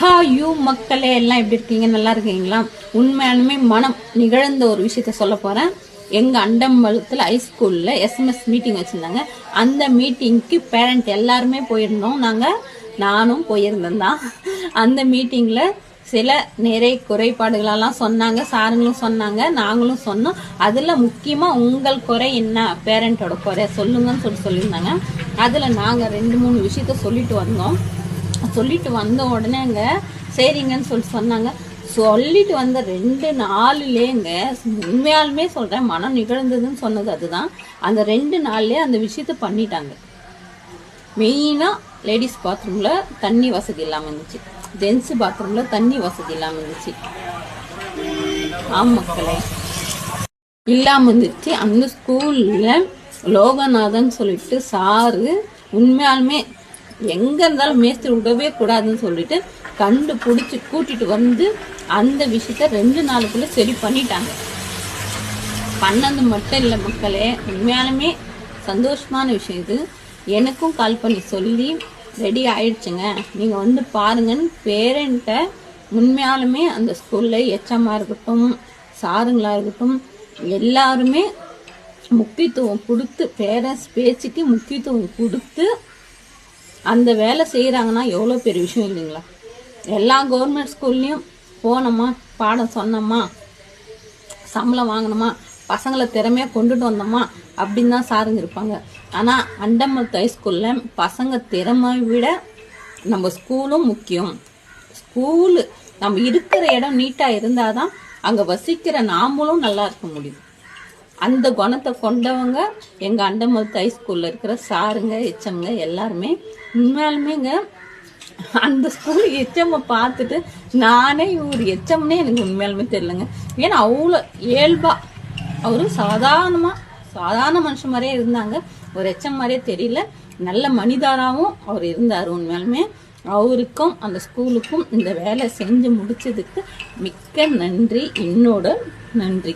ஹாயூ மக்களே, எல்லாம் எப்படி இருக்கீங்க? நல்லா இருக்கீங்களா? உண்மையாலுமே மனம் நிகழ்ந்த ஒரு விஷயத்த சொல்ல போறேன். எங்க அண்டம்பலத்துல ஹைஸ்கூல்ல SMS மீட்டிங் வச்சிருந்தாங்க. அந்த மீட்டிங்க்கு பேரண்ட் எல்லாருமே போயிருந்தோம். நானும் போயிருந்தேன் தான். அந்த மீட்டிங்ல சில நிறைய குறைபாடுகளெல்லாம் சொன்னாங்க. சாருங்களும் சொன்னாங்க, நாங்களும் சொன்னோம். அதுல முக்கியமா உங்கள் குறை என்ன, பேரண்டோட குறை சொல்லுங்கன்னு சொல்லியிருந்தாங்க. அதுல நாங்க 2-3 விஷயத்த சொல்லிட்டு வந்தோம். சொல்லிட்டு வந்த உடனேங்க சரிங்கன்னு சொன்னாங்க. சொல்லிட்டு வந்த 2 நாள்லேங்க உண்மையாலுமே சொல்றேன், மனம் நிகழ்ந்ததுன்னு சொன்னது அதுதான். அந்த 2 நாள்லயே அந்த விஷயத்த பண்ணிட்டாங்க. மெயினா லேடிஸ் பாத்ரூம்ல தண்ணி வசதி இல்லாம இருந்துச்சு, ஜென்ஸ் பாத்ரூம்ல தண்ணி வசதி இல்லாம இருந்துச்சு. மக்களே இல்லாம இருந்துச்சு. அந்த ஸ்கூல்ல லோகநாதன் சொல்லிட்டு சாரு உண்மையாலுமே எங்க இருந்தாலும் மேஸ்திரி விடவே கூடாதுன்னு சொல்லிட்டு கண்டுபிடிச்சு கூட்டிட்டு வந்து அந்த விஷயத்த 2 நாளுக்குள்ள சரி பண்ணிட்டாங்க. பண்ணது மட்டும் இல்லை மக்களே, உண்மையாலுமே சந்தோஷமான விஷயம் இது. எனக்கும் கால் பண்ணி சொல்லி ரெடி ஆயிடுச்சுங்க, நீங்க வந்து பாருங்கன்னு பேரண்ட்டை உண்மையாலுமே அந்த ஸ்கூல்ல எச்சமா இருக்கட்டும், சாருங்களா இருக்கட்டும், எல்லாருமே முக்கியத்துவம் கொடுத்து, பேரண்ட்ஸ் பேச்சுக்கு முக்கியத்துவம் கொடுத்து அந்த வேலை செய்கிறாங்கன்னா எவ்வளோ பெரிய விஷயம் இல்லைங்களா? எல்லா கவர்மெண்ட் ஸ்கூல்லையும் போனோமா, பாடம் சொன்னோமா, சம்பளம் வாங்கினோமா, பசங்களை திறமையாக கொண்டுட்டு வந்தோமா அப்படின்னு தான் சாருங்க இருப்பாங்க. ஆனால் அண்டம்பலத்து ஹைஸ்கூலில் பசங்க திறமை விட நம்ம ஸ்கூலும் முக்கியம். ஸ்கூலு நம்ம இருக்கிற இடம் நீட்டாக இருந்தால் தான் அங்கே வசிக்கிற நாமளும் நல்லா இருக்க முடியும். அந்த குணத்தை கொண்டவங்க எங்கள் அண்டம்பலத்து ஹைஸ்கூலில் இருக்கிற சாருங்க, எச்சம்ங்க எல்லாருமே. உண்மையாலுமேங்க அந்த ஸ்கூல் எச்சம்மை பார்த்துட்டு நானே இவர் எச்சம்னே எனக்கு உண்மையாலுமே தெரியலங்க. ஏன்னா அவ்வளோ இயல்பா, அவரு சாதாரண மனுஷன் மாதிரியே இருந்தாங்க. ஒரு எச்சம் மாதிரியே தெரியல. நல்ல மனிதராகவும் அவர் இருந்தார். உண்மையாலுமே அவருக்கும் அந்த ஸ்கூலுக்கும் இந்த வேலை செஞ்சு முடிச்சதுக்கு மிக்க நன்றி, என்னோட நன்றி.